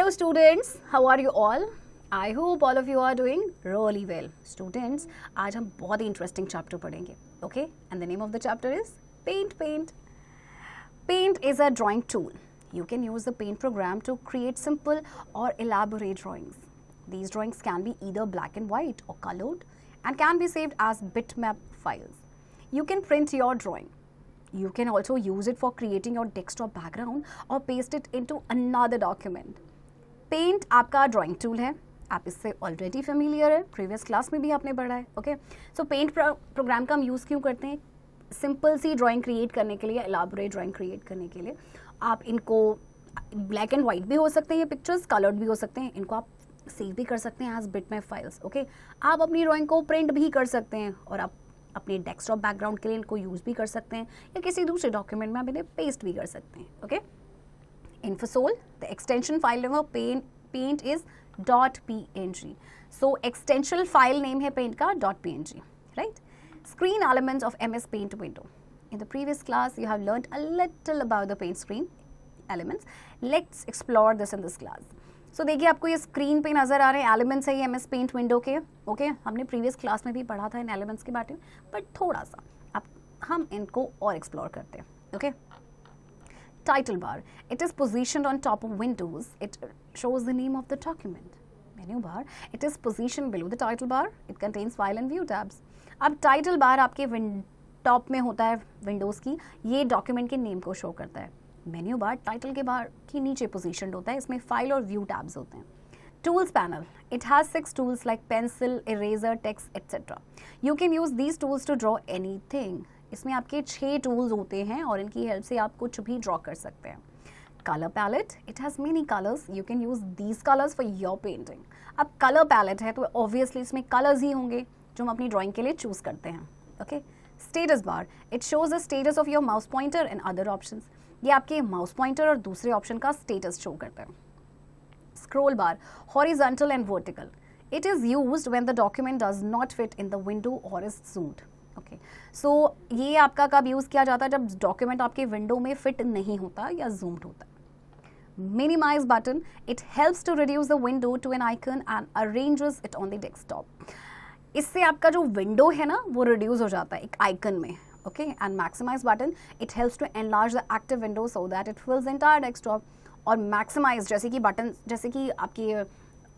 Hello students, how are you all? I hope all of you are doing really well. Students, आज हम बहुत ही interesting chapter पढ़ेंगे. Okay? And the name of the chapter is Paint. Paint is a drawing tool. You can use the Paint program to create simple or elaborate drawings. These drawings can be either black and white or colored and can be saved as bitmap files. You can print your drawing. You can also use it for creating your desktop background or paste it into another document. Paint आपका drawing tool है, आप इससे already familiar है, previous class में भी आपने पढ़ा है. ओके, सो पेंट प्रोग्राम का हम यूज़ क्यों करते हैं? सिंपल सी ड्राइंग क्रिएट करने के लिए, एलाबोरेट ड्राइंग क्रिएट करने के लिए. आप इनको ब्लैक एंड वाइट भी हो सकते हैं, ये पिक्चर्स कलर्ड भी हो सकते हैं, इनको आप सेव भी कर सकते हैं एज बिटमैप फाइल्स. ओके, आप अपनी ड्राइंग को प्रिंट भी कर सकते हैं और आप अपने डेस्कटॉप बैकग्राउंड के लिए इनको यूज़ भी कर सकते हैं या किसी दूसरे डॉक्यूमेंट में आप इन्हें पेस्ट भी कर सकते हैं. Okay, Infosol, the extension file name of paint is .png. So extension file name है paint का .png, right? Screen elements of MS Paint window. In the previous class, you have learned a little about the paint screen elements. Let's explore this in this class. So देखिए आपको ये screen पे नजर आ रहे हैं elements है ये MS Paint window के. ओके, हमने प्रीवियस क्लास में भी पढ़ा था इन एलिमेंट्स के बारे में, बट थोड़ा सा अब हम इनको और एक्सप्लोर करते हैं. Okay, Title bar. It is positioned on top of windows. It shows the name of the document. Menu bar. It is positioned below the title bar. It contains file and view tabs. अब title bar आपके top में होता है Windows की, ये document के name को show करता है. मेन्यू बार टाइटल के बार की नीचे पोजीशनड होता है, इसमें फाइल और व्यू टैब्स होते हैं. Tools panel. It has 6 tools like pencil, eraser, text, etc. You can use these tools to draw anything. इसमें आपके 6 टूल्स होते हैं और इनकी हेल्प से आप कुछ भी ड्रॉ कर सकते हैं. Colour palette. It has many colours. You can use these colours for your painting. अब कलर पैलेट है तो ऑब्वियसली इसमें कलर्स ही होंगे जो हम अपनी ड्राइंग के लिए चूज करते हैं. Okay, status bar. It shows the status of your mouse pointer and other options. ये आपके माउस पॉइंटर और दूसरे ऑप्शन का स्टेटस शो करता है. Scroll bar. Horizontal and vertical. It is used when the document does not fit in the window और is zoomed. Okay, सो ये आपका कब यूज़ किया जाता है? जब डॉक्यूमेंट आपके विंडो में फिट नहीं होता या जूम्ड होता है. Minimise button. It helps to reduce the window to an icon and arranges it on the desktop. इससे आपका जो विंडो है ना वो रिड्यूस हो जाता है एक आइकन में. Okay, and maximise button. It helps to enlarge the active window so that it fills the entire desktop. और मैक्सिमाइज जैसे कि बटन, जैसे कि आपकी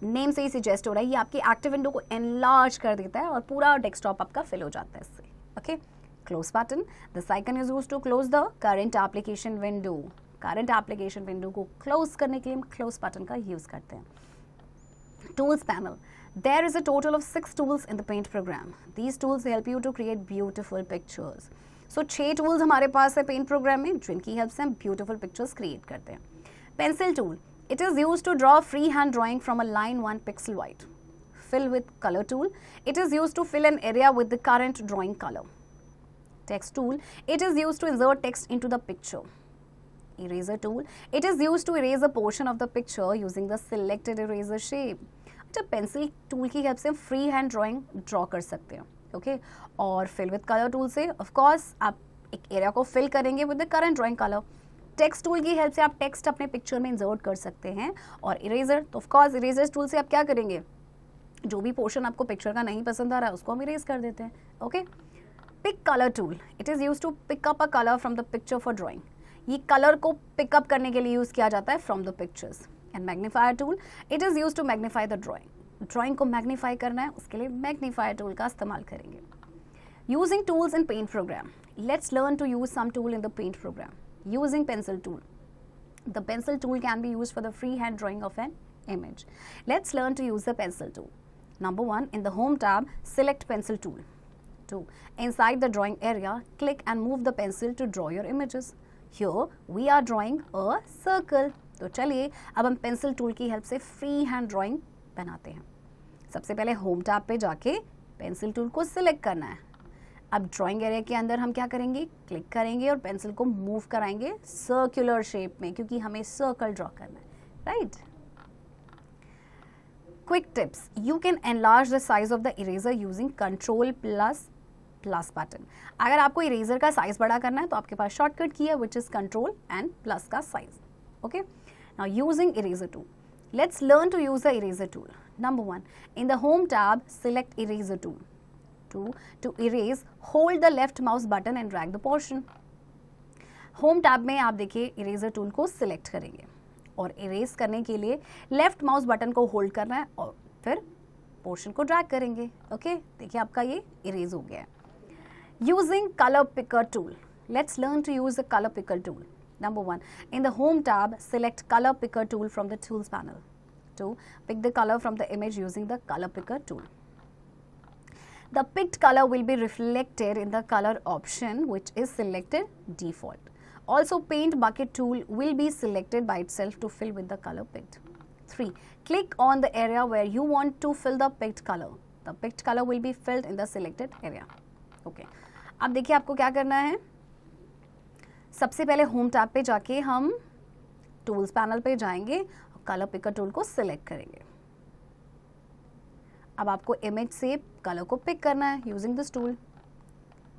नेम से ही सजेस्ट हो रहा है, ये आपकी एक्टिव विंडो को एनलार्ज कर देता है और पूरा डेस्कटॉप आपका फिल हो जाता है इससे. Okay, close button. This icon is used to close the current application window. Current application window को close करने के लिए हम close button का use करते हैं. Tools panel. There is a total of 6 tools in the Paint program. These tools help you to create beautiful pictures. So 6 tools हमारे पास है Paint program में, जिनकी help से हम beautiful pictures create करते हैं. Pencil tool. It is used to draw freehand drawing from a line 1 pixel wide. Fill with color tool. It is used to fill an area with the current drawing color. Text tool. It is used to insert text into the picture. Eraser tool. It is used to erase a portion of the picture using the selected eraser shape. अच्छा, pencil tool की help से free hand drawing draw कर सकते हैं. Okay, और fill with colour tool से of course आप एक एरिया को फिल करेंगे with the current drawing colour. Text tool की हेल्प से आप टेक्स्ट अपने पिक्चर में इंसर्ट कर सकते हैं. और इरेजर, तो ऑफ कोर्स इरेजर टूल से आप क्या करेंगे? जो भी पोर्शन आपको पिक्चर का नहीं पसंद आ रहा है उसको हम इरेज कर देते हैं. Okay, pick colour tool. It is use to pick up a colour from the picture for drawing. ये कलर को पिकअप करने के लिए यूज़ किया जाता है from the pictures. And magnifier tool. It is use to magnify the drawing. Drawing को magnify करना है, उसके लिए मैग्नीफायर टूल का इस्तेमाल करेंगे. Using tools in paint program. Let's learn to use some tool in the paint program. Using pencil tool. The pencil tool can be used for the freehand drawing of an image. Let's learn to use the pencil tool. Number 1, in the home tab, select pencil tool. 2, inside the drawing area, click and move the pencil to draw your images. Here, we are drawing a circle. तो चलिए अब हम pencil tool की help से free hand drawing बनाते हैं. सबसे पहले होम टैब पे जाके पेंसिल टूल को सिलेक्ट करना है. अब ड्राइंग एरिया के अंदर हम क्या करेंगे? क्लिक करेंगे और पेंसिल को मूव कराएंगे सर्कुलर शेप में, क्योंकि हमें सर्कल ड्रॉ करना है. Right. Quick tips. You can enlarge the size of the eraser using Control plus button. अगर आपको इरेजर का साइज बड़ा करना है तो आपके पास शॉर्टकट की है which is Control and plus का size. Okay. Now using eraser tool. Let's learn to use the eraser tool. Number 1, in the home tab, select eraser tool. 2, to erase, hold the left mouse button and drag the portion. Home tab में आप देखिए eraser tool को select करेंगे और erase करने के लिए left mouse button को होल्ड करना है और फिर पोर्शन को ड्रैग करेंगे. ओके, देखिए आपका ये इरेज हो गया है. Using colour picker tool. Let's learn to use the colour picker tool. Number 1, in the home tab, select color picker tool from the tools panel. 2, pick the color from the image using the color picker tool. The picked color will be reflected in the color option which is selected default. Also, paint bucket tool will be selected by itself to fill with the color picked. 3, click on the area where you want to fill the picked color. The picked color will be filled in the selected area. Okay. अब देखिए आपको क्या करना है. सबसे पहले home tab पे जाके हम टूल्स पैनल पे जाएंगे और कलर पिकर टूल को सिलेक्ट करेंगे. अब आपको इमेज से कलर को पिक करना है यूजिंग दिस टूल.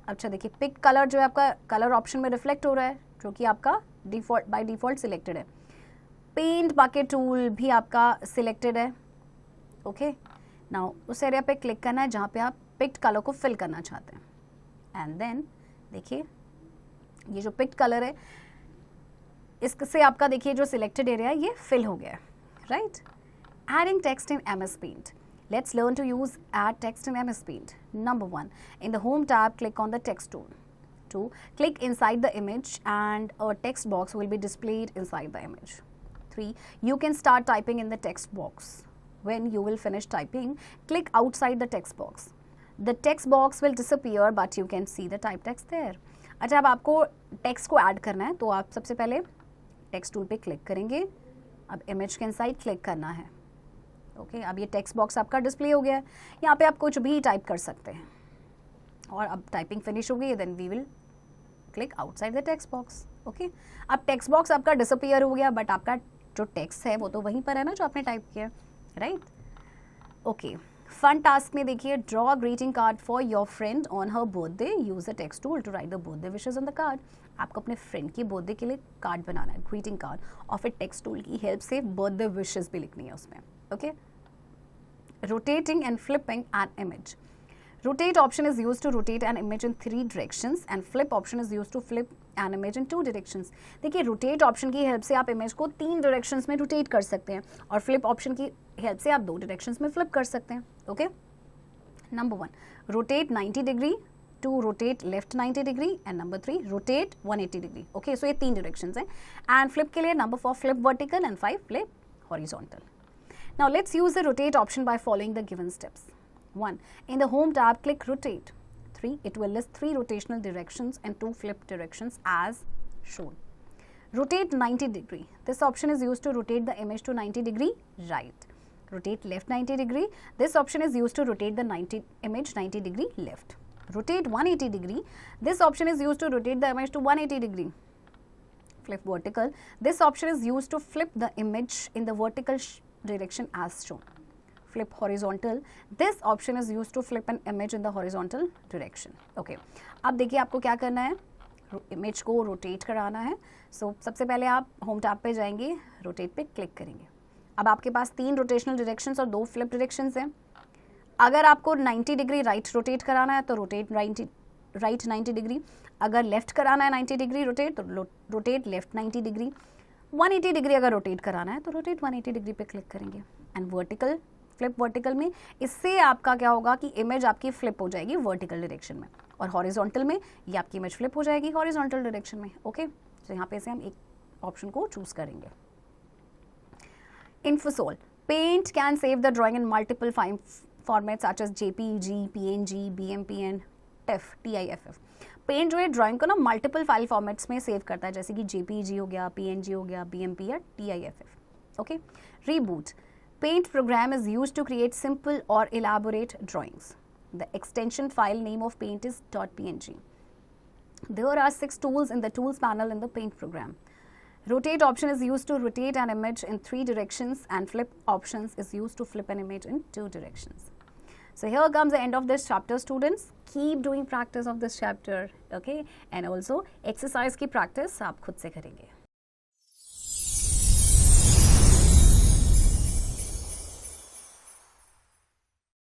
अच्छा देखिए पिक कलर जो है आपका कलर ऑप्शन में रिफ्लेक्ट हो रहा है जो कि आपका डिफॉल्ट बाय डिफॉल्ट सिलेक्टेड है. पेंट बकेट टूल भी आपका सिलेक्टेड है. ओके, नाउ उस एरिया पे क्लिक करना है जहाँ पे आप पिक्ड कलर को फिल करना चाहते हैं. एंड देन देखिए ये जो पिक्ड कलर है इससे आपका देखिए जो सिलेक्टेड एरिया है ये फिल हो गया है. Right. Adding text in MS Paint. Let's learn to use add text in MS Paint. Number 1, in the home tab, click on the text tool. 2, click inside the image and a text box will be displayed inside the image. 3, you can start typing in the text box. When you will finish typing, click outside the text box. The text box will disappear but you can see the type text there. अच्छा, अब आपको text को add करना है तो आप सबसे पहले टेक्स्ट टूल पे क्लिक करेंगे. अब इमेज के इनसाइड क्लिक करना है. ओके, अब ये टेक्स्ट बॉक्स आपका डिस्प्ले हो गया है. यहाँ पे आप कुछ भी टाइप कर सकते हैं और अब टाइपिंग फिनिश हो गई. Then we will click outside the text box. Okay, अब टेक्स्ट बॉक्स आपका डिसअपियर हो गया बट आपका जो टेक्स्ट है वो तो वहीं पर है ना जो आपने टाइप किया. राइट. ओके, फन टास्क में देखिए draw greeting card for your friend on her birthday. Use the text tool to write the birthday wishes on the card. आपको अपने फ्रेंड की बर्थडे के लिए कार्ड बनाना है, ग्रीटिंग कार्ड, और फिर टेक्स्ट टूल की हेल्प से बर्थडे विशेस भी लिखनी है उसमें. Okay. Rotating and flipping an image. Rotate option is used to rotate an image in 3 directions and flip option is used to flip an image in 2 directions. देखिए rotate option की help से आप image को 3 directions में rotate कर सकते हैं और flip option की हेल्प से आप 2 directions में flip कर सकते हैं. Okay. Number 1, rotate 90 degree. 2, rotate left 90 degree and number 3, rotate 180 degree. Okay, सो ये 3 directions हैं. And flip के लिए number 4 flip vertical and 5 flip horizontal. Now let's use the rotate option by following the given steps. 1, in the home tab, click rotate. 3, it will list 3 rotational directions and 2 flip directions as shown. Rotate 90 degree. This option is used to rotate the image to 90 degree right. Rotate left 90 degree. This option is used to rotate the image 90 degree left. Rotate 180 degree. This option is used to rotate the image to 180 degree. Flip vertical. This option is used to flip the image in the vertical direction as shown. Flip horizontal. This option is used to flip an image in the horizontal direction. Okay. अब देखिए आपको क्या करना है, image को rotate कराना है. सो सबसे पहले आप होम टैब पे जाएंगे, रोटेट पे क्लिक करेंगे. अब आपके पास 3 रोटेशनल डायरेक्शंस और 2 फ्लिप डायरेक्शंस हैं. अगर आपको 90 डिग्री राइट रोटेट कराना है तो रोटेट राइट 90 डिग्री. अगर लेफ्ट कराना है 90 डिग्री रोटेट तो रोटेट लेफ्ट 90 डिग्री. 180 डिग्री अगर रोटेट कराना है तो रोटेट 180 डिग्री पे क्लिक करेंगे. एंड वर्टिकल, फ्लिप वर्टिकल में इससे आपका क्या होगा कि इमेज आपकी फ्लिप हो जाएगी वर्टिकल डायरेक्शन में और हॉरिजॉन्टल में ये आपकी इमेज फ्लिप हो जाएगी हॉरिजॉन्टल डायरेक्शन में. ओके, तो यहाँ पे से हम एक ऑप्शन को चूज करेंगे. Infosol. Paint can save the drawing in multiple formats such as JPEG, PNG, BMP and TIFF. Paint जो है ड्राइंग को ना मल्टीपल फाइल फॉर्मेट्स में सेव करता है, जैसे कि JPEG हो गया, PNG हो गया, BMP या TIFF. Okay. Reboot. Paint program is used to create simple और elaborate drawings. The extension file name of paint is .png. There are 6 tools in the tools panel in the paint program. Rotate option is used to rotate an image in 3 directions and flip options is used to flip an image in 2 directions. So here comes the end of this chapter, students. Keep doing practice of this chapter, okay? And also exercise की practice आप खुद से करेंगे.